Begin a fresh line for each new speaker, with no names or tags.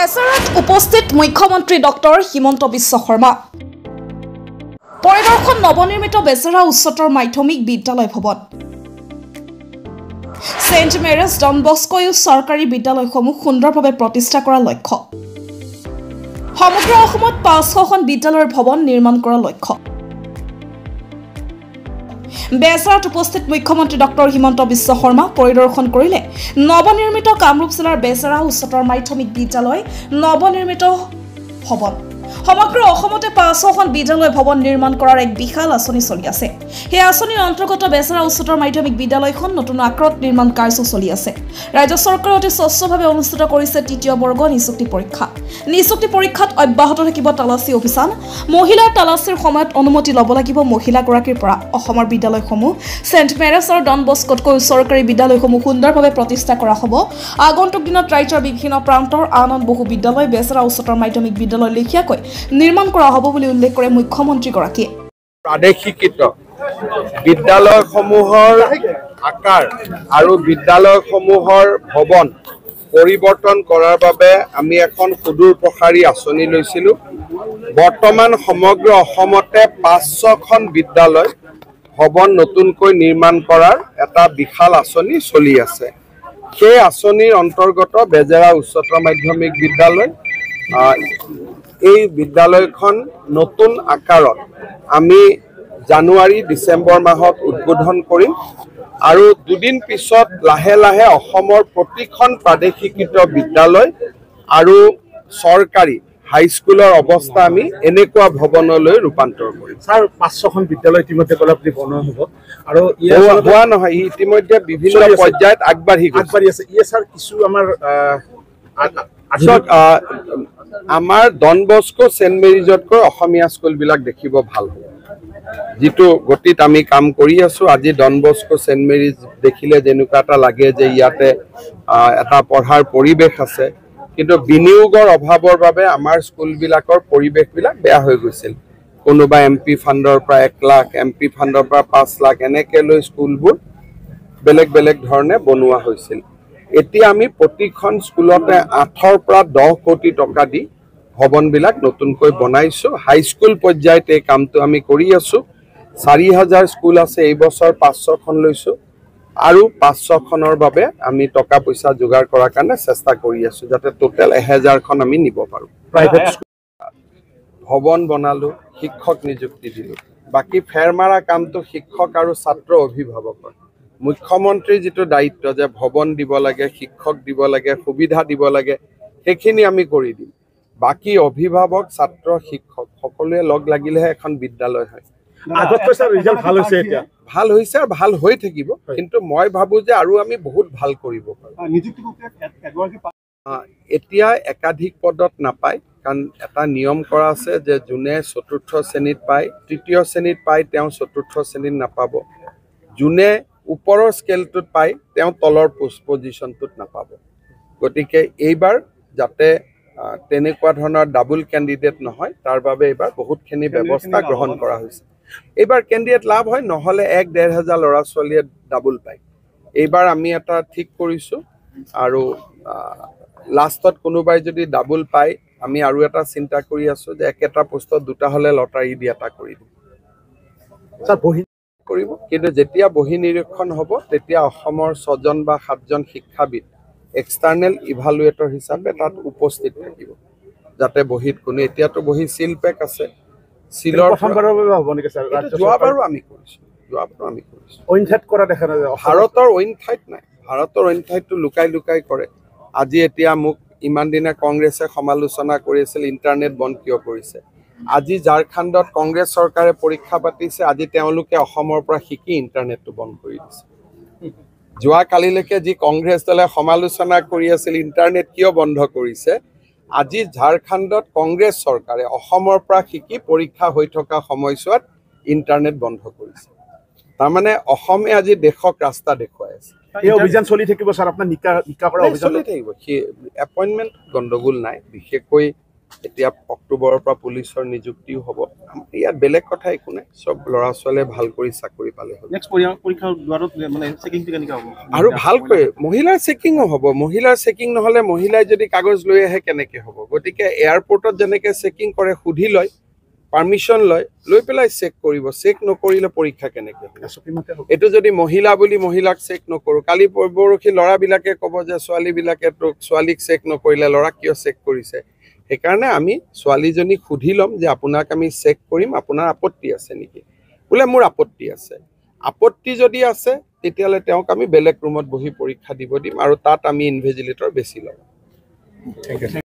বেচেৰাত উপস্থিত মুখ্যমন্ত্ৰী ডক্টৰ হিমন্ত বিশ্ব শৰ্মা পৰিদৰ্শন নৱনিৰ্মিত বেচেৰা উচ্চতৰ মাধ্যমিক বিদ্যালয় ভৱন সেন্ট মেৰিজ ডন বস্কো চৰকাৰী বিদ্যালয়সমূহ সুন্দৰভাৱে প্ৰতিষ্ঠা কৰাৰ লক্ষ্য সমগ্ৰ অসমত 500খন বিদ্যালয়ৰ ভৱন নিৰ্মাণ কৰাৰ লক্ষ্য বেচেৰাত উপস্থিত মুখ্যমন্ত্ৰী ডক্টৰ হিমন্ত বিশ্ব শৰ্মা পৰিদৰ্শন কৰিলে নৱনিৰ্মিত কামৰূপ জিলাৰ বেচেৰা উচ্চতৰ মাধ্যমিক বিদ্যালয় নৱনিৰ্মিত ভৱন সমগ্ৰ অসমতে 500খন বিদ্যালয় ভৱন নিৰ্মাণ কৰাৰ এক বিশাল আঁচনি চলি আছে এই আঁচনিৰ অন্তৰ্গত বেচেৰা উচ্চতৰ মাধ্যমিক বিদ্যালয়খন নতুন আকাৰত নিৰ্মাণ কাৰ্য চলি আছে ৰাজ্য চৰকাৰে অতি স্বচ্ছভাৱে অনুষ্ঠিত কৰিছে তৃতীয় বৰ্গ নিযুক্তি পৰীক্ষাত অব্যাহত থাকিব তালাচী অভিযান মহিলাৰ তালাচীৰ সময়ত অনুমতি ল'ব লাগিব মহিলাগৰাকীৰ পৰা অসমৰ বিদ্যালয়সমূহ সেন্ট মেৰিজ আৰু ডন বস্কোতকৈ চৰকাৰী বিদ্যালয়সমূহ সুন্দৰভাৱে প্ৰতিষ্ঠা কৰা হ'ব আগন্তুক দিনত ৰাজ্যৰ বিভিন্ন প্ৰান্তৰ আন বহু বিদ্যালয় বেচেৰা উচ্চতৰ মাধ্যমিক বিদ্যালয় লেখিয়াকৈ নিৰ্মাণ কৰা হ'ব বুলি উল্লেখ কৰে মুখ্যমন্ত্ৰীগৰাকীয়ে
প্ৰাদেশিকৃত বিদ্যালয়সমূহৰ আকাৰ আৰু বিদ্যালয়সমূহৰ ভৱন পৰিৱৰ্তন কৰাৰ বাবে আমি এখন সুদূৰ প্ৰসাৰী আঁচনি লৈছিলোঁ বৰ্তমান সমগ্ৰ অসমতে 500খন বিদ্যালয় ভৱন নতুনকৈ নিৰ্মাণ কৰাৰ এটা বিশাল আঁচনি চলি আছে সেই আঁচনিৰ অন্তৰ্গত বেজেৰা উচ্চতৰ মাধ্যমিক বিদ্যালয় এই বিদ্যালয়খন নতুন আকাৰত আমি জানুৱাৰী ডিচেম্বৰ মাহত উদ্বোধন কৰিম আৰু দুদিন পিছত লাহে লাহে অসমৰ প্ৰতিখন প্ৰাদেশিকৃত বিদ্যালয় আৰু চৰকাৰী হাইস্কুলৰ অৱস্থা আমি এনেকুৱা ভৱনলৈ ৰূপান্তৰ কৰিম
স্যাৰ 500খন বিদ্যালয় ইতিমধ্যে কলে আপুনি বনোৱা হ'ব আৰু
হোৱা নহয় ইতিমধ্যে বিভিন্ন পৰ্যায়ত আগবাঢ়ি
আছে স্যাৰ কিছু
আমাৰ ডন বস্কো সেন্ট মেৰিজতকৈ অসমীয়া স্কুলবিলাক দেখিব ভাল হ'ব যিটো গতিত আমি কাম কৰি আছো আজি ডন বস্কো সেন্ট মেৰিজ দেখিলে যেনেকুৱা এটা লাগে যে ইয়াতে এটা পঢ়াৰ পৰিৱেশ আছে কিন্তু বিনিয়োগৰ অভাৱৰ বাবে আমাৰ স্কুলবিলাকৰ পৰিৱেশবিলাক বেয়া হৈ গৈছিল কোনোবা এমপি ফাণ্ডৰ পৰা 1 লাখ এমপি ফাণ্ডৰ পৰা 5 লাখ এনেকৈ লৈ স্কুলবোৰ বেলেগ ধৰণে বনোৱা হৈছিল এতিয়া আমি প্ৰতিখন স্কুলতে 8ৰ পৰা 10 কোটি টকা দি ভৱনবিলাক নতুনকৈ বনাইছো হাইস্কুল পৰ্যায়ত এই কামটো আমি কৰি আছো 4000 স্কুল আছে এই বছৰ 500খন লৈছো আৰু 500খনৰ বাবে আমি টকা পইচা যোগাৰ কৰাৰ কাৰণে চেষ্টা কৰি আছো যাতে টোটাল 1000খন আমি নিব পাৰো প্ৰাইভেট ভৱন বনালো শিক্ষক নিযুক্তি দিলো বাকি ফেৰমাৰা কামটো শিক্ষক আৰু ছাত্ৰ অভিভাৱকৰ মুখ্যমন্ত্ৰীৰ যেটো দায়িত্ব যে ভৱন দিব লাগে শিক্ষক দিব লাগে সুবিধা দিব লাগে সেইখিনি আমি কৰি দিম বাকি অভিভাৱক ছাত্ৰ শিক্ষক সকলোৱে লগ লাগিলেহে এখন বিদ্যালয় হয়
আগতকৈ স্যাৰ ৰিজাল্ট ভাল হৈছে এতিয়া
ভাল হৈছে আৰু ভাল হৈ থাকিব কিন্তু মই ভাবো যে আৰু আমি বহুত ভাল কৰিব পাৰো
নিযুক্তি প্ৰক্ৰিয়াত
এতিয়া একাধিক পদত নাপায় কাৰণ এটা নিয়ম কৰা আছে যে যোনে চতুৰ্থ শ্ৰেণীত পায় তৃতীয় শ্ৰেণীত পায় তেওঁ চতুৰ্থ শ্ৰেণীত নাপাব যোনে ওপৰৰ স্কেলটোত পায় তেওঁ তলৰ পজিশনটোত নাপাব গতিকে এইবাৰ যাতে তেনেকুৱা ধৰণৰ ডাবল ক্যান্ডিডেট নহয় তাৰ বাবে এইবাৰ বহুতখিনি ব্যৱস্থা গ্ৰহণ কৰা হৈছে এইবাৰ ক্যান্ডিডেট লাভ হয় নহলে 1-1.5 হাজাৰ ল'ৰা ছোৱালীয়ে ডাবল পায় এইবাৰ আমি এটা ঠিক কৰিছো আৰু লাষ্টত কোনোবাই যদি ডাবল পায় আমি আৰু এটা চিন্তা কৰি আছো যে একেটা পোষ্টত দুটা হলে লটাৰী দি এটা কৰি দিম
স্যাৰ বহি
কৰিব কিন্তু যেতিয়া বহি নিৰীক্ষণ হ'ব তেতিয়া অসমৰ 6জন বা 7জন শিক্ষাবিদ এক্সটাৰ্নেল ইভালুৱেটৰ হিচাপে তাত উপস্থিত থাকিব যাতে বহিত কোনো এতিয়াতো বহি সিল পেক আছে সিলৰ
প্ৰথমবাৰৰ বাবে হ'ব নেকি স্যাৰ
যোৱাবাৰো আমি কৰিছো
অইন ঠাইত কৰা দেখা নাযায়
ভাৰতৰ অইন ঠাইত নাই ভাৰতৰ অইন ঠাইতো লুকাই কৰে আজি এতিয়া মোক ইমান দিনে কংগ্ৰেছে সমালোচনা কৰিছিল ইন্টাৰনেট বন্ধ কিয় কৰিছে আজি ঝাৰখণ্ডত কংগ্ৰেছ চৰকাৰে পৰীক্ষা পাতিছে আজি তেওঁলোকে অসমৰ পৰা শিকি ইন্টাৰনেটটো বন্ধ কৰি দিছে যোৱা কালিলৈকে যি কংগ্ৰেছ দলে সমালোচনা কৰি আছিল ইন্টাৰনেট কিয় বন্ধ কৰিছে আজি ঝাৰখণ্ডত কংগ্ৰেছ চৰকাৰে অসমৰ পৰা শিকি পৰীক্ষা হৈ থকা সময়ছোৱাত ইন্টাৰনেট বন্ধ কৰিছে তাৰ মানে অসমে আজি দেশক ৰাস্তা দেখুৱাই আছে
এই অভিযান চলি থাকিব স্যাৰ আপোনাৰ নিকা কৰা অভিযান
চলি থাকিব এপইন্টমেন্ট গণ্ডগোল নাই বিশেষকৈ এতিয়া অক্টোবৰৰ পৰা পুলিচৰ নিযুক্তিও হ'ব ইয়াত বেলেগ কথা একো নাই সব ল'ৰা ছোৱালীয়ে ভাল কৰি চাকৰি পালে হ'ল
নেক্সট পৰীক্ষা দুৱাৰত মানে চেকিংটো কেনেকৈ হ'ব
আৰু ভালকৈ মহিলাৰ চেকিঙো হ'ব মহিলাৰ চেকিং নহ'লে মহিলাই যদি কাগজ লৈ আহে কেনেকৈ হ'ব গতিকে এয়াৰপৰ্টত যেনেকৈ চেকিং কৰে সুধি লয় পাৰ্মিশ্যন লয় লৈ পেলাই চেক কৰিব চেক নকৰিলে পৰীক্ষা কেনেকৈ হ'ব এইটো যদি মহিলা বুলি মহিলাক চেক নকৰোঁ কালি পৰহি ল'ৰাবিলাকে ক'ব যে ছোৱালীবিলাকে ছোৱালীক চেক নকৰিলে ল'ৰাক কিয় চেক কৰিছে সেইকাৰণে আমি ছোৱালীজনীক সুধি ল'ম যে আপোনাক আমি চেক কৰিম আপোনাৰ আপত্তি আছে নেকি বোলে মোৰ আপত্তি আছে আপত্তি যদি আছে তেতিয়াহ'লে তেওঁক আমি বেলেগ ৰুমত বহি পৰীক্ষা দিব দিম আৰু তাত আমি ইনভিজিলেটৰ বেছি ল'ম